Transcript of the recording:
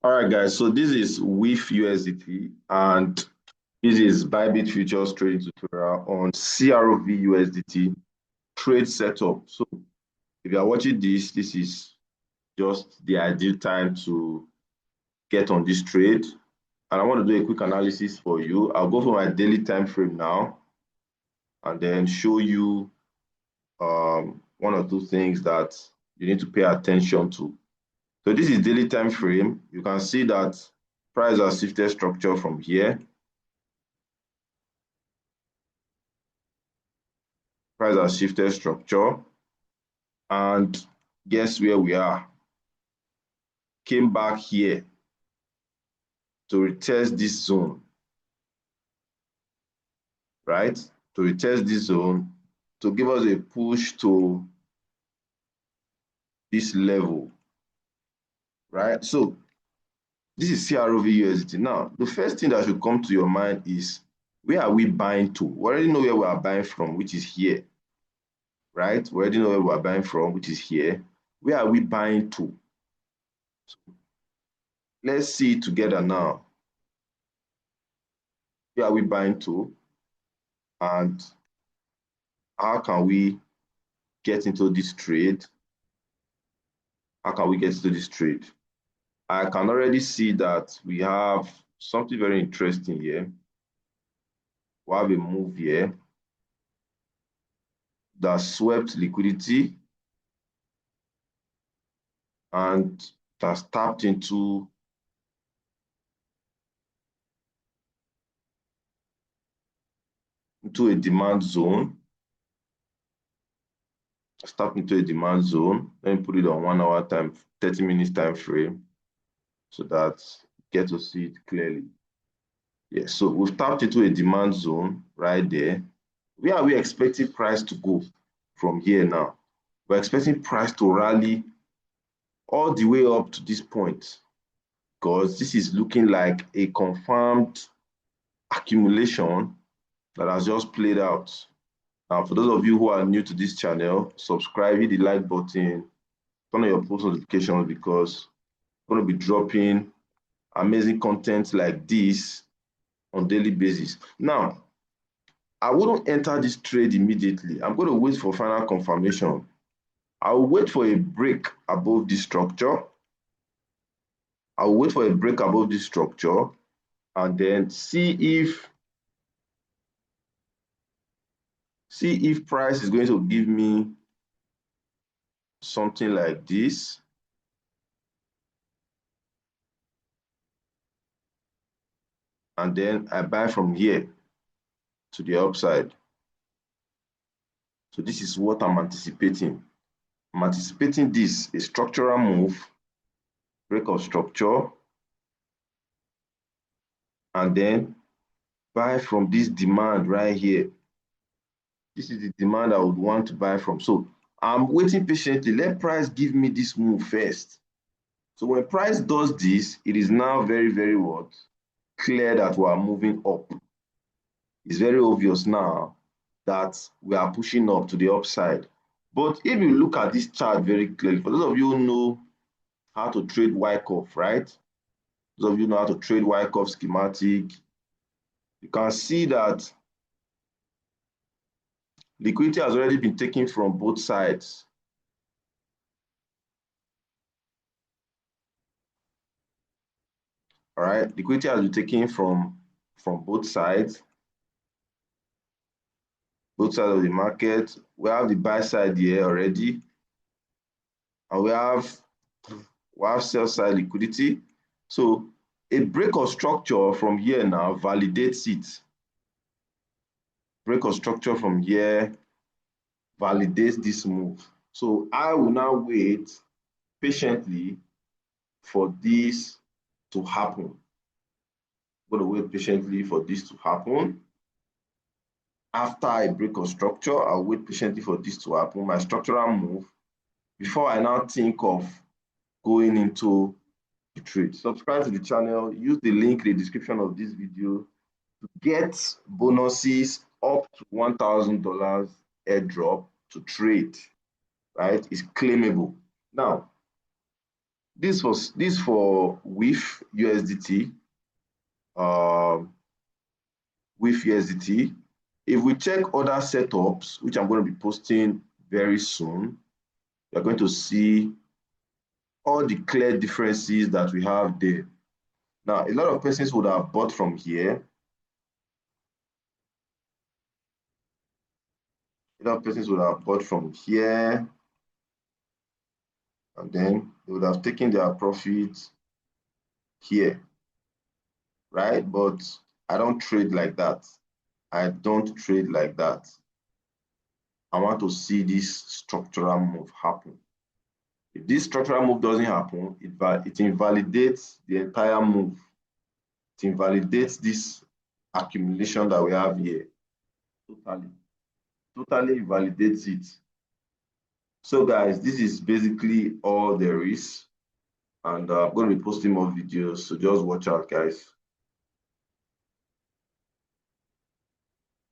All right, guys. So this is with USDT, and this is Bybit Futures trading tutorial on CROV USDT trade setup. So if you are watching this, this is just the ideal time to get on this trade. And I want to do a quick analysis for you. I'll go for my daily time frame now, and then show you one or two things that you need to pay attention to. So this is daily time frame. You can see that price has shifted structure from here. Price has shifted structure, and guess where we are? Came back here to retest this zone, right? To retest this zone, to give us a push to this level, right? So this is CROV USDT. Now, the first thing that should come to your mind is, where are we buying to? We already know where we are buying from, which is here, right? We already know where we are buying from, which is here. Where are we buying to? So let's see it together now. Where are we buying to? And how can we get into this trade? How can we get into this trade? I can already see that we have something very interesting here. We have a move here that swept liquidity and has tapped into a demand zone. Tapped into a demand zone. Let me put it on 1 hour time, 30 minutes time frame, so that you get to see it clearly. Yeah, so we've tapped into a demand zone right there. Where are we expecting price to go from here now? We're expecting price to rally all the way up to this point, because this is looking like a confirmed accumulation that has just played out. Now, for those of you who are new to this channel, subscribe, hit the like button, turn on your post notifications, because I'm going to be dropping amazing content like this on daily basis. Now, I wouldn't enter this trade immediately. I'm going to wait for final confirmation. I'll wait for a break above this structure. I'll wait for a break above this structure and then see if price is going to give me something like this. And then I buy from here to the upside. So this is what I'm anticipating. I'm anticipating this, a structural move, break of structure, and then buy from this demand right here. This is the demand I would want to buy from. So I'm waiting patiently. Let price give me this move first. So when price does this, it is now very, very what? Clear that we are moving up. It's very obvious now that we are pushing up to the upside. But if you look at this chart very clearly, for those of you who know how to trade Wyckoff, right? Those of you know how to trade Wyckoff schematic, you can see that liquidity has already been taken from both sides. All right, liquidity has been taken from both sides of the market. We have the buy side here already, and we have sell side liquidity. So a break of structure from here now validates it. Break of structure from here validates this move. So I will now wait patiently for this to happen. I'm going to wait patiently for this to happen. After I break of structure, I'll wait patiently for this to happen, my structural move, before I now think of going into the trade. Subscribe to the channel, use the link in the description of this video to get bonuses up to $1,000 airdrop to trade, right? It's claimable. Now, this for with USDT. With USDT. If we check other setups, which I'm going to be posting very soon, you're going to see all the clear differences that we have there. Now, a lot of persons would have bought from here. A lot of persons would have bought from here, and then they would have taken their profit here, right? But I don't trade like that. I don't trade like that. I want to see this structural move happen. If this structural move doesn't happen, it invalidates the entire move. It invalidates this accumulation that we have here. Totally invalidates it. So guys, this is basically all there is. And I'm going to be posting more videos, so just watch out, guys.